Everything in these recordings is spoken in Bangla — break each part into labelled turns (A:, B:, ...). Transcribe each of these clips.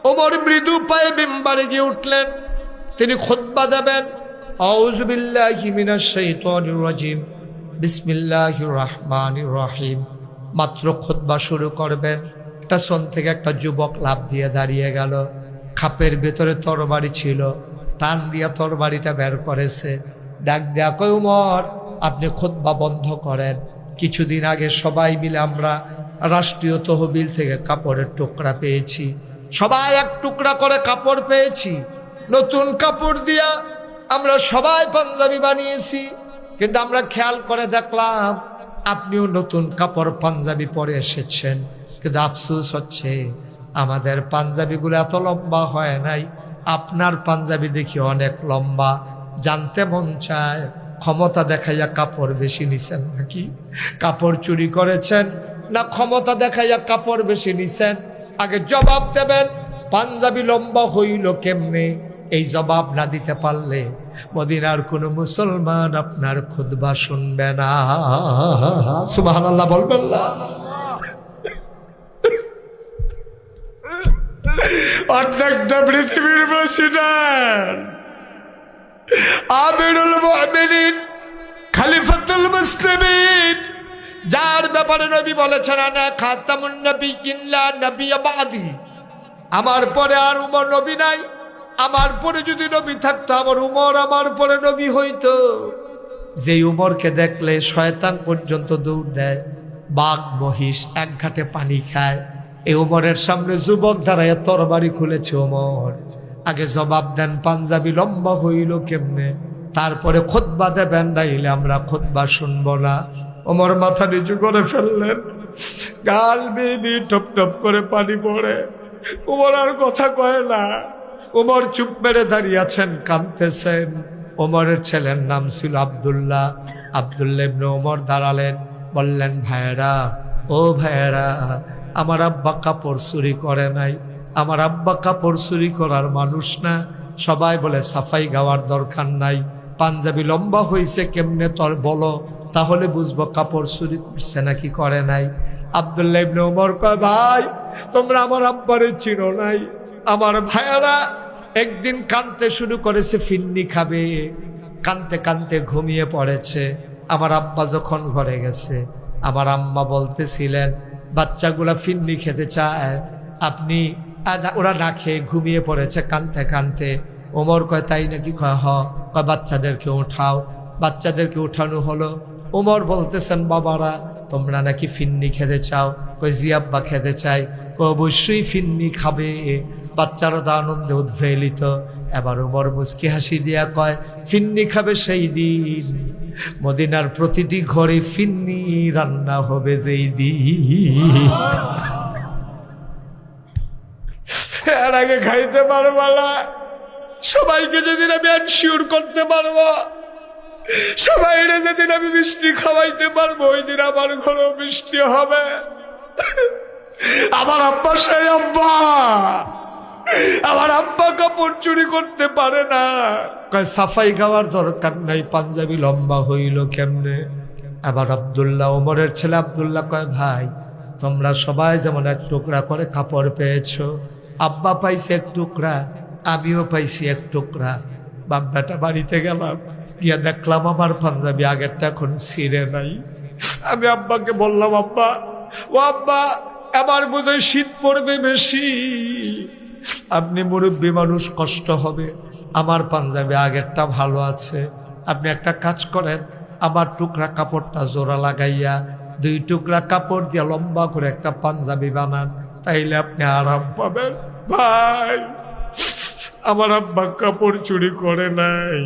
A: ওমর মৃদু পায়ে মিম্বারে গিয়ে উঠলেন, তিনি খুতবা দেবেন। আউযু বিল্লাহি মিনাশ শাইতানির রাজিম, বিসমিল্লাহির রহমানির রহিম। মাত্র খুতবা শুরু করবেন, পেছন থেকে একটা যুবক লাফ দিয়ে দাঁড়িয়ে গেল। খাপের ভেতরে তরবারি ছিল, টান দিয়া তরবারিটা বের করেছে। ডাক দেয়া কয়, ওমর আপনি খুতবা বন্ধ করেন। কিছুদিন আগে সবাই মিলে আমরা রাষ্ট্রীয় তহবিল থেকে কাপড়ের টুকরা পেয়েছি, সবাই এক টুকরা করে কাপড় পেয়েছি। নতুন কাপড় দিয়া আমরা সবাই পাঞ্জাবি বানিয়েছি, কিন্তু আমরা খেয়াল করে দেখলাম আপনিও নতুন কাপড় পাঞ্জাবি পরে এসেছেন। কিন্তু আফসোস হচ্ছে আমাদের পাঞ্জাবিগুলো এত লম্বা হয় নাই, আপনার পাঞ্জাবি দেখি অনেক লম্বা। জানতে মন চায়, ক্ষমতা দেখাইয়া কাপড় বেশি নিছেন নাকি? কাপড় চুরি করেছেন না ক্ষমতা দেখাইয়া কাপড় বেশি নিছেন? আগে জবাব দেবেন। পাঞ্জাবি লম্বা হইল কেমনে? এই জবাব না দিতে পারলে মদিনার কোনো মুসলমান আপনার খুতবা শুনবে না। সুবহানাল্লাহ বলবেন না? অর্ধেকটা পৃথিবীর প্রেসিডেন্ট, আমিরুল মুমিনিন, খলিফাতুল মুসলিমিন, যার ব্যাপারে নবী বলেছেন আনা খাতামুন নবিয়্যিন লা নবিয়্য বাদি, আমার পরে আর উমর নবী নাই। আমার পরে যদি নবী থাকতো আমার উমর আমার পরে নবী হইতো। যেই উমরকে দেখলে শয়তান পর্যন্ত দৌড় দেয়, বাঘ মহিষ এক ঘাটে পানি খায়, এই উমরের সামনে যুবক দাঁড়ায় তরবারি খুলেছে। ওমর আগে জবাব দেন, পাঞ্জাবি লম্বা হইল কেমনে, তারপরে খুতবা দেবেন, নাইলে আমরা খুতবা শুনবো না। ওমর মাথা নিচু করে ফেললেন, গাল বেবি টপ টপ করে পানি পড়ে। ওমর আর কথা কয় না। ওমর চুপ মেরে দাঁড়িয়ে আছেন, কাঁদতেছেন। ওমরের ছেলের নাম ছিল আব্দুল্লাহ। আব্দুল্লাহ ইবনে ওমর দাঁড়ালেন, বললেন, ভাইয়েরা, ও ভাইয়েরা, আমার আব্বা কাপড় চুরি করে নাই, আমার আব্বা কাপড় চুরি করার মানুষ না। সবাই বলে সাফাই গাওয়ার দরকার নাই, পাঞ্জাবি লম্বা হয়েছে কেমনে তোর বলো, তাহলে বুঝবো কাপড় চুরি করছে নাকি করে নাই। আব্দুল্লাহ ইবনে ওমর কয়, ভাই তোমরা আমার আব্বারে চিনো নাই। আমার ভাইয়েরা একদিন কাঁদতে শুরু করেছে, ফিন্নি খাবে, কাঁদতে কাঁদতে ঘুমিয়ে পড়েছে। আমার আব্বা যখন ঘরে গেছে, আমার আম্মা বলতেছিলেন বাচ্চাগুলা ফিন্নি খেতে চায়, আপনি ওরা না খেয়ে ঘুমিয়ে পড়েছে কাঁদতে কাঁদতে। ওমর কয়, তাই নাকি? কয়, কয় বাচ্চাদেরকে উঠাও। বাচ্চাদেরকে উঠানো হলো। ওমর বলতেছেন, বাবারা তোমরা নাকি ফিন্নি খেতে চাও? কয়, জি আব্বা খেতে চাই। কয়, অবশ্যই ফিন্নি খাবে। বাচ্চারা তো আনন্দে উদ্বেলিত। এবার ওমর মুচকি হাসি দিয়া কয়, ফিন্নি খাবে সেই দিন মদিনার প্রতিটি ঘরে ফিন্নি রান্না হবে যেই দিন। এর আগে খাইতে পারবো না, সবাইকে যেদিন আমি এনশিওর করতে পারবো, সবাই যেদিন আমি মিষ্টি খাওয়াইতে পারবো, ওই দিন আমার ঘরেও মিষ্টি হবে। আমার আব্বা সেই আব্বা, আমার আব্বা কাপড় চুরি করতে পারে না। কয়, সাফাই খাওয়ার দরকার নাই, পাঞ্জাবি লম্বা হইল কেমনে? আবার আব্দুল্লাহ, ওমরের ছেলে আব্দুল্লাহ কয়, ভাই তোমরা সবাই যেমন এক টুকরা করে কাপড় পেয়েছো, আব্বা পাইছে এক টুকরা, আমিও পাইছি এক টুকরা। বাব্বাটা বাড়িতে গেলাম, গিয়া দেখলাম আমার পাঞ্জাবি আগেরটা এখন ছিঁড়ে নাই। আমি আব্বাকে বললাম, আব্বা, ও আব্বা, আমার বোধহয় শীত পড়বে বেশি, আপনি মুরব্বী মানুষ, কষ্ট হবে, আমার পাঞ্জাবি আগেরটা ভালো আছে, আপনি একটা কাজ করেন, আমার টুকরা কাপড়টা জোড়া লাগাইয়া 2 টুকরা কাপড় দিয়ে লম্বা করে একটা পাঞ্জাবি বানান, তাইলে আপনি আরাম পাবেন। ভাই আমার আব্বা কাপড় চুরি করে নাই,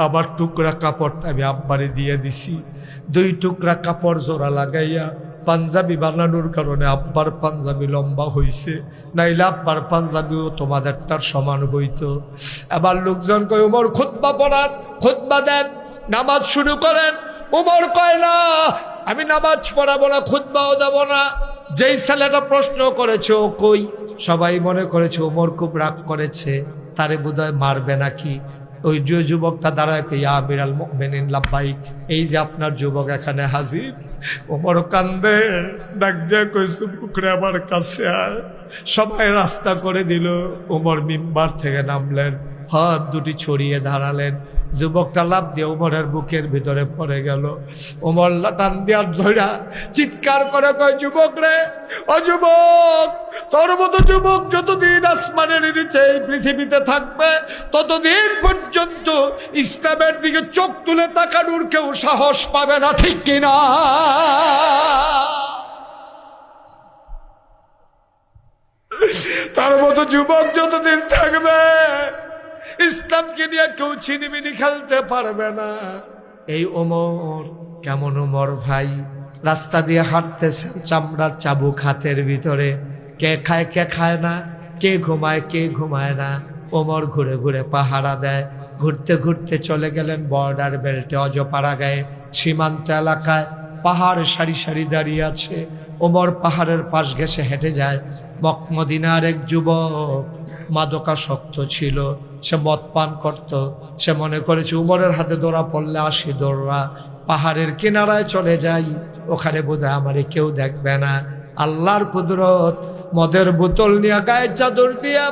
A: আমার টুকরা কাপড়টা আমি আব্বারে দিয়ে দিছি। 2 টুকরা কাপড় জোড়া লাগাইয়া পাঞ্জাবি বানানোর কারণে আব্বার পাঞ্জাবি লম্বা হইছে, নাইলে আব্বার পাঞ্জাবিও তোমাদেরটার সমান হইতো। এবার লোকজন কয়, ওমর খুতবা পড়ান, খুতবা দেন, নামাজ শুরু করেন। ওমর কয়, না, আমি নামাজ পড়াবো না, খুতবাও দেব না। যেই ছেলেটা প্রশ্ন করেছে ও কই? সবাই মনে করেছে ওমর খুব রাগ করেছে, তারে বোধহয় মারবে নাকি। ওই যে যুবকটা দাঁড়ায় কই, ইয়া আমিরাল মুমিনিন লাব্বাইক, এই যে আপনার যুবক এখানে হাজির। ওমর কান্দে, ডাক দিয়ে কই, যুবকরে আমার কাছে আয়। সবাই রাস্তা করে দিল। ওমর মিম্বার থেকে নামলেন, হাত দুটি ছড়িয়ে দাঁড়ালেন। যুবকটা লাফ দিয়ে ওমরের বুকের ভিতরে পড়ে গেল। ওমর টান দেওয়ার ধরা চিৎকার করে কয়, যুবক রে, ও যুবক, তোর মতো যুবক যতদিন আসমানের নিচে এই পৃথিবীতে থাকবে ততদিন পর্যন্ত ইসলামের দিকে চোখ তুলে তাকানোর কেউ সাহস পাবে না, ঠিক কিনা? তার মতো যুবক যতদিন থাকবে ইসলামকে নিয়ে কেউ ছিনিমিনি খেলতে পারবে না। এই ওমর কেমন ওমর ভাই, রাস্তা দিয়ে হাঁটতেছেন, চামড়ার চাবুক হাতের ভিতরে, কে খায় কে খায় না, কে ঘুমায় না। ওমর ঘুরে ঘুরে পাহারা দেয়। ঘুরতে ঘুরতে চলে গেলেন বর্ডার বেল্টে, অজপাড়া গায়ে, সীমান্ত এলাকায় পাহাড় সারি সারি দাঁড়িয়ে আছে। ওমর পাহাড়ের পাশ ঘেঁষে হেঁটে যায়। মদিনার এক যুবক মাদকাসক্ত ছিল, সে মদ পান করত। সে মনে করেছে উমরের হাতে ধরা পড়লে আসি দৌড়া, পাহাড়ের কিনারায় চলে যাই, ওখানে বোধহয় আমারে কেউ দেখবে না। আল্লাহর কুদরত, মদের বোতল নিয়ে গায়ে চাদর দিয়া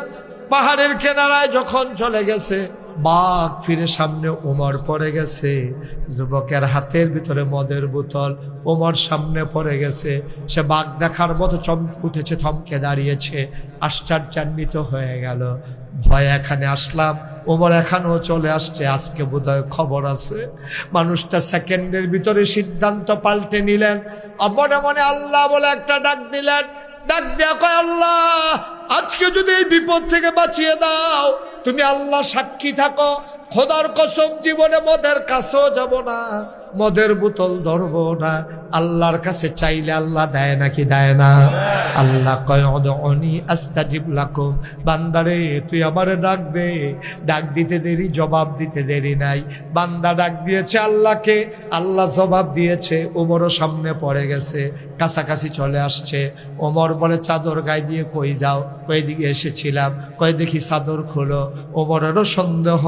A: পাহাড়ের কিনারায় যখন চলে গেছে, বাঘ ফিরে সামনে ওমর পড়ে গেছে। যুবকের হাতের ভিতরে মদের বোতল, ওমর সামনে পড়ে গেছে। সে বাঘ দেখার মতো চমকে উঠেছে, থমকে দাঁড়িয়েছে, আশ্চর্যান্বিত হয়ে গেল। ভয় এখানে আসলাম, ওমর এখানেও চলে আসছে, আজকে বোধহয় খবর আছে। মানুষটা সেকেন্ডের ভিতরে সিদ্ধান্ত পাল্টে নিলেন। মনে মনে আল্লাহ বলে একটা ডাক দিলেন। ডাক দেয়া কয়, আল্লাহ, আজকে যদি এই বিপদ থেকে বাঁচিয়ে দাও, তুমি আল্লাহ সাক্ষী থাকো, খোদার কসম জীবনে মদের কাছেও যাব না, মদের বোতল ধরবো না। আল্লাহর কাছে চাইলে আল্লাহ দেয় নাকি দেয় না? আল্লাহ কয়, উদউনি আস্তাজিব লাকুম, বান্দারে তুই আমারে ডাক দে। ডাক দিতে দেরি, জবাব দিতে দেরি নাই। বান্দা ডাক দিয়েছে আল্লাহকে, আল্লাহ জবাব দিয়েছে। ওমরও সামনে পড়ে গেছে, কাছাকাছি চলে আসছে। ওমর বলে, চাদর গায়ে দিয়ে কই যাও? কই দিকে এসেছিলাম। কই দেখি চাদর খোলো। ওমরেরও সন্দেহ,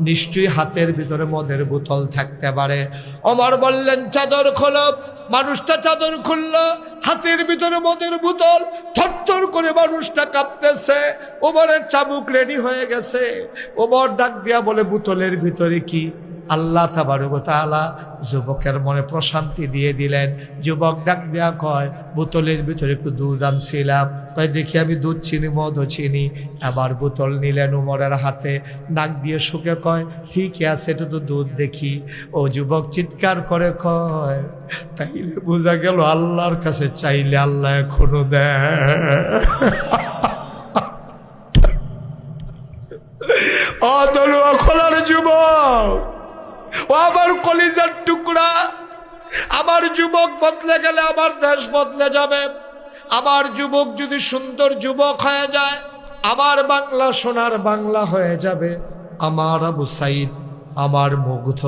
A: নিশ্চয়ই হাতের ভিতরে মদের বোতল থাকতে পারে। ওমর বললেন, চাদর খোলো। মানুষটা চাদর খুললো, হাতের ভিতরে মদের বোতল, থরথর করে মানুষটা কাঁপতেছে। ওমরের চাবুক রেডি হয়ে গেছে। ওমর ডাক দিয়া বলে, বোতলের ভিতরে কি? আল্লাহ তাবারক ওয়া তাআলা যুবকের মনে প্রশান্তি দিয়ে দিলেন। যুবক ডাক দেয়া কয়, বোতলের ভিতরে একটু দুধ আনছিলাম। কয় দেখি আমি দুধ চিনি, মদও চিনি। আবার বোতল নিলেন উমরের হাতে, নাক দিয়ে শুকে কয়, ঠিকই আছে, এটা তো দুধ দেখি। ও যুবক চিৎকার করে কয়, তাইলে বোঝা গেল আল্লাহর কাছে চাইলে আল্লাহ এখনো দেয়। অদলুয়া খোলার যুবক, ও আমার কলিজার টুকরা, আমার যুবক বদলে গেলে আমার দেশ বদলে যাবে। আমার যুবক যদি সুন্দর যুবক হয়ে যায়, আমার বাংলা সোনার বাংলা হয়ে যাবে। আমার আবু সাইদ, আমার মুগ্ধ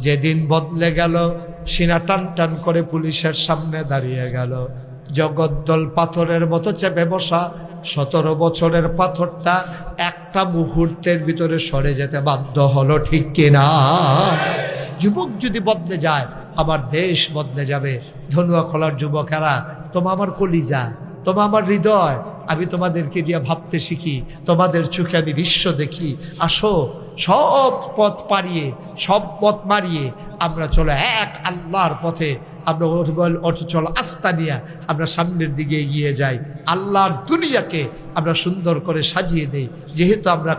A: যেদিন বদলে গেল, সিনা টান টান করে পুলিশের সামনে দাঁড়িয়ে গেল। জগদ্দল পাথরের মতো চেপে বসা 17 বছরের পাথরটা একটা মুহূর্তের ভিতরে সরে যেতে বাধ্য হলো, ঠিক কিনা? যুবক যদি বদলে যায়, আমার দেশ বদলে যাবে। ধনুয়া খোলার যুবকেরা, তোমা আমার কলিজা, তোমা আমার হৃদয়, আমি তোমাদেরকে দিয়ে ভাবতে শিখি, তোমাদের চোখে আমি বিশ্ব দেখি। আসো, সব পথ পাড়িয়ে, সব পথ মারিয়ে আমরা চলো এক আল্লাহর পথে। আমরা চলো আস্থা নিয়ে আমরা সামনের দিকে এগিয়ে যাই। আল্লাহর দুনিয়াকে আমরা সুন্দর করে সাজিয়ে দেই। যেহেতু আমরা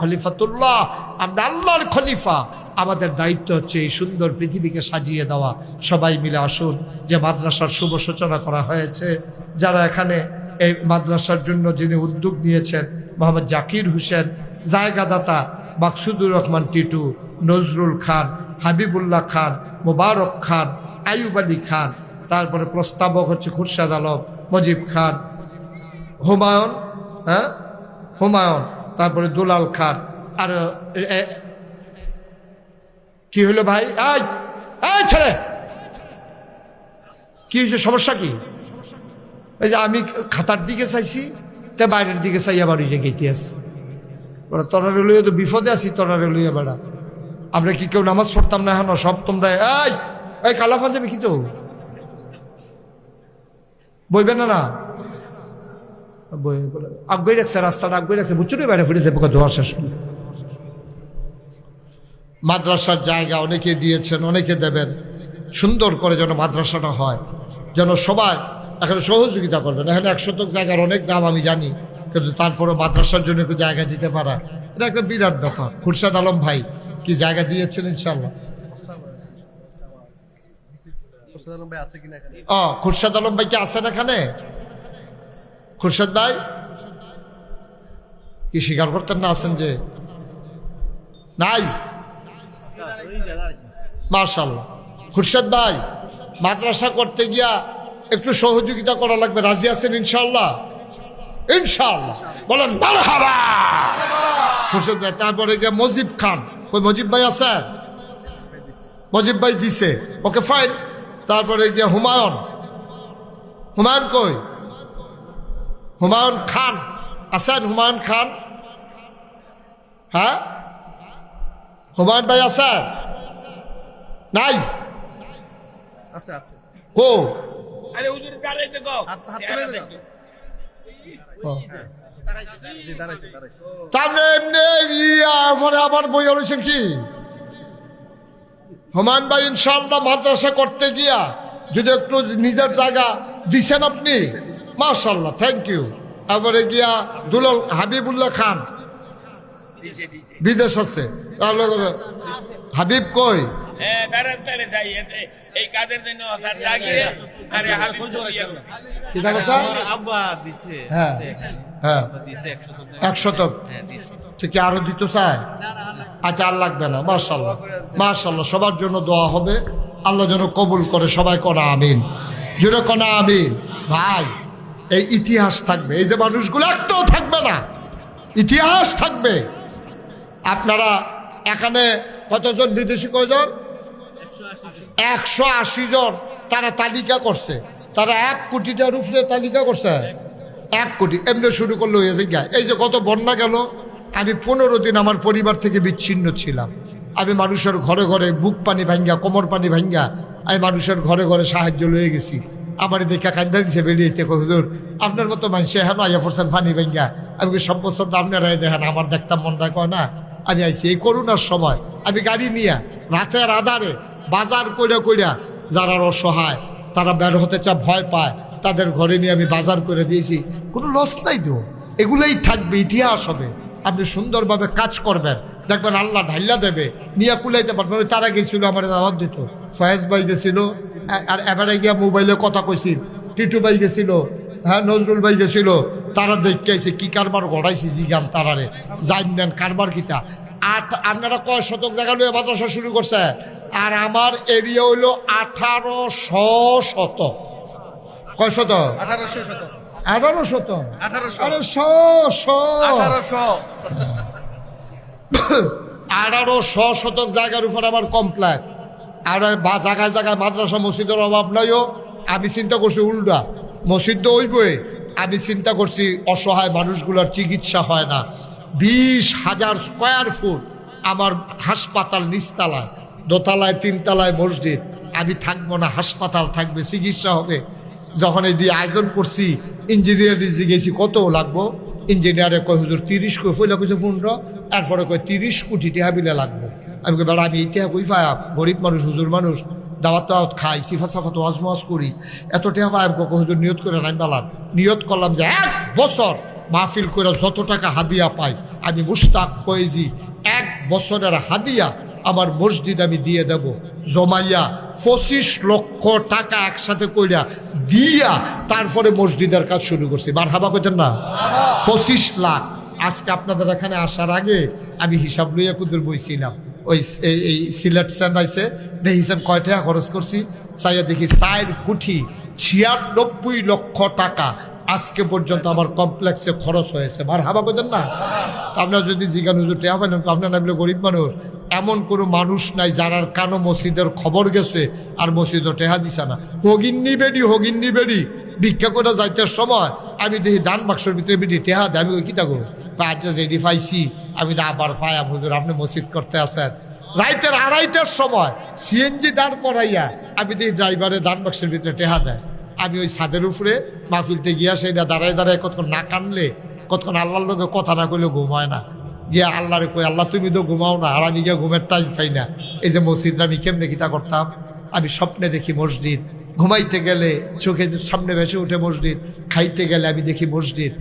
A: খলিফাতুল্লাহ, আমরা আল্লাহর খলিফা, আমাদের দায়িত্ব হচ্ছে এই সুন্দর পৃথিবীকে সাজিয়ে দেওয়া। সবাই মিলে আসুন। যে মাদ্রাসার শুভ সূচনা করা হয়েছে, যারা এখানে এই মাদ্রাসার জন্য যিনি উদ্যোগ নিয়েছেন, মোহাম্মদ জাকির হোসেন, জায়গাদাতা মাকসুদুর রহমান টিটু, নজরুল খান, হাবিবুল্লাহ খান, মোবারক খান, আয়ুব আলী খান, তারপরে প্রস্তাবক হচ্ছে খুরশাদ আলম, মজিব খান, হুমায়ুন, হুমায়ুন, তারপরে দুলাল খান। আর কি হলো ভাই? এই ছেলে, কি হয়েছে? সমস্যা কি? এই যে আমি খাতার দিকে চাইছি, তে বাইরের দিকে চাই, আবার ওই জায়গায় ইতিহাস। তোরারে লইয়া তো বিপদে আছি, তোরারে লইয়া বেড়া। আমরা কি কেউ নামাজ পড়তাম না? হ্যাঁ সব তোমরা এই কালা পাঞ্জাবি কি তো বইবে না না আগে রাখছে, রাস্তাটা আগে রাখছে, বুঝছো না? বাইরে ফিরেছে পোকা ধোয়া শেষ। মাদ্রাসার জায়গা অনেকে দিয়েছেন, অনেকে দেবেন। সুন্দর করে যেন মাদ্রাসাটা হয়, যেন সবাই এখানে সহযোগিতা করবেন। এখানে 1 শতক জায়গার অনেক দাম আমি জানি, কিন্তু তারপরে মাদ্রাসার জন্য একটু জায়গা দিতে পারা এটা একটা বিরাট ব্যাপার। খুরশেদ আলম ভাই কি জায়গা দিয়েছেন ইনশাল্লাহ? খুরশেদ আলম ভাই কি আছেন এখানে? খুরশেদ ভাই কি স্বীকার করতেন না আছেন যে? নাই? মাশাআল্লাহ। খুরশেদ ভাই মাদ্রাসা করতে গিয়া একটু সহযোগিতা করা লাগবে, রাজি আছেন ইনশাআল্লাহ? ইনশাআল্লাহ বলেন মারহাবা। খুরশেদ ভাই, তারপরে গিয়া মজিব খান, কই মজিব ভাই আছেন? মজিব ভাই দিছে, ওকে ফাইন। তারপরে গিয়া হুমায়ুন, হুমায়ুন কই? হুমায়ুন খান আছেন? হুমায়ুন খান, হ্যাঁ হুমায়ুন ভাই আছেন? নাই?
B: আচ্ছা আচ্ছা
A: ও
C: আরে হুজুর দাঁড়াইতে গো,
B: হাত তুলে দাও।
A: তাহলে এমনি পরে আবার বই রয়েছেন কি? হুমায়ুন ভাই ইনশাআল্লাহ মাদ্রাসা করতে গিয়া যদি একটু নিজের জায়গা দিছেন আপনি, মাশাআল্লাহ, থ্যাংক ইউ। তারপরে গিয়া দুলাল হাবিবুল্লাহ খান বিদেশ আছে, তাহলে হাবিব কই?
C: হ্যাঁ দাঁড়াতে যাই এই কাজের জন্য তার লাগিয়ে আরে হাবিব
A: কি জানো স্যার?
B: আব্বা দিছে,
A: হ্যাঁ হ্যাঁ
B: দিছে
A: 1 শতক।
B: হ্যাঁ দিছে।
A: ঠিক আরো দিত চায়? আচ্ছা আর লাগবে না। মাশাআল্লাহ মাশাআল্লাহ, সবার জন্য দোয়া হবে, আল্লাহ যেন কবুল করে। সবাই কনা আমিন, জোরে কনা আমিন। ভাই এই ইতিহাস থাকবে, এই যে মানুষগুলো একটাও থাকবে না, ইতিহাস থাকবে। আপনারা এখানে কতজন বিদেশি, কয়জন? 180 জন তারা তালিকা করছে, তারা 1 কোটিটার উপরে তালিকা করছে। 1 কোটি এমনি শুরু করলো হয়ে যায়। এই যে কত বন্যা গেল, আমি 15 দিন আমার পরিবার থেকে বিচ্ছিন্ন ছিলাম। আমি মানুষের ঘরে ঘরে বুক পানি ভাঙ্গা, কোমর পানি ভাঙ্গা আমি মানুষের ঘরে ঘরে সাহায্য লয়ে গেছি। আমার দেখা কান্দা দিছে বেরিয়েতে, হুজুর আপনার মতো মানুষ এখন আইয়া পড়ছেন পানি ভাঙ্গা। আমি সব বছর তো আপনারা দেখেন, আমার দেখতাম মনটা কয় না। আমি আইছি এই করোনার সময়, আমি গাড়ি নিয়ে রাতের আধারে বাজার কইরা কইরা যারা অসহায়, তারা বের হতে চা ভয় পায়, তাদের ঘরে নিয়ে আমি বাজার করে দিয়েছি। কোনো লস নাই তো, এগুলোই থাকবে, ইতিহাস হবে। আপনি সুন্দরভাবে কাজ করবেন, দেখবেন আল্লাহ ঢাইলা দেবে, নিয়ে কুলাইতে পারবেন। তারা গেছিল আমার দাওয়াত দিত, ফয়েজ ভাই গেছিল, আর এবারে গিয়া মোবাইলে কথা কইছিল, টিটু ভাই গেছিল, হ্যাঁ নজরুল ভাই গেছিল। তারা দেখতেছে কি কারবার গড়াইছি, জিগান তারারে জানেন কারবার কিতা। আপনারা কয় শতক জায়গা লইয়া মাদ্রাসা শুরু করছে, আর আমার এরিয়া হইলো 1800 শতক। কয় শতক?
B: 1800 শতক।
A: 18 শতক?
B: 1800।
A: আরে 1800 শতক জায়গার উপর আমার কমপ্লেক্স। আর জায়গায় জায়গায় মাদ্রাসা মসজিদের অভাব নয়ও। আমি চিন্তা করছি উল্টা, মসজিদ তো ওইবই। আমি চিন্তা করছি অসহায় মানুষগুলোর চিকিৎসা হয় না। 20,000 স্কোয়ার ফুট আমার হাসপাতাল, নিচতলায়, দোতলায়, 3 তলায় মসজিদ। আমি থাকবো না, হাসপাতাল থাকবে, চিকিৎসা হবে। যখন এই দিয়ে আয়োজন করছি, ইঞ্জিনিয়ার গেছি কত লাগবো, ইঞ্জিনিয়ারে কয় হুজুর 30 কোটি, পয়লা কইছে 15, এরপরে কয় 30 কোটি টাকা বিলে লাগবো। আমি কই বেড়া আমি ইতিহাস কই পাই, গরিব মানুষ, হুজুর মানুষ, দাওয়াত টাওয়াত খাই, সিফা সাফাত ওয়াজ মোয়াজ করি, এত টাকা পাই। আমি হুজুর নিয়ত করে নাই বালার, নিয়ত করলাম যে 1 বছর মাহফিল করে যত টাকা হাদিয়া পাই, আমি মুশতাক ফয়েজি 1 বছরের হাদিয়া আমার মসজিদ আমি দিয়ে দেব। জমাইয়া 25 লক্ষ টাকা একসাথে কইরা দিয়া তারপরে মসজিদের কাজ শুরু করছি। মারহাবা কইতেন না? 25 লাখ। আজকে আপনাদের এখানে আসার আগে আমি হিসাব লইয়া কুদুর বইছিলাম, ওই এই সিলেট সেন্টাইছে দেখিছেন কয় টাকা খরচ করছি, চাইয়া দেখি 4 কোটি 96 লক্ষ টাকা আজকে পর্যন্ত আমার কমপ্লেক্সে খরচ হয়েছে। মারহাবা কইতেন না? আপনারা যদি জিজ্ঞান হুজুর টেহা পাইলেন, আপনার নামলে গরিব মানুষ, এমন কোনো মানুষ নাই যারা কানো মসজিদের খবর গেছে আর মসজিদও টেহা দিছে না। হগিন্নি বেডি ভিক্ষা করে যাইতে সময় আমি দেখি দান বাক্সের ভিতরে বেডি টেহা দেয়। আমি ওই কি থাকো আচ্ছা যেটি পাইছি আমি তো আবার পায়াম, হুজুর আপনি মসজিদ করতে আসেন। রাইতের 2:30টার সময় সিএনজি দাঁড় করাইয়া আমি দেখি ড্রাইভারে দান বাক্সের ভিতরে টেহা দেয়। আমি ওই ছাদের উপরে মাহফিলতে গিয়া সেইটা দাঁড়ায় দাঁড়ায় কতক্ষণ না কানলে, কতক্ষণ আল্লাহর লোকে কথা না কইলে ঘুম হয় না। গিয়া আল্লাহরে কই, আল্লাহ তুমি তো ঘুমাও না, আর আমি গিয়া ঘুমের টাইম পাই না। এই যে মসজিদটা আমি কেমনে কিতা করতাম, আমি স্বপ্নে দেখি মসজিদ, ঘুমাইতে গেলে চোখের সামনে ভেসে উঠে মসজিদ, খাইতে গেলে আমি দেখি মসজিদ।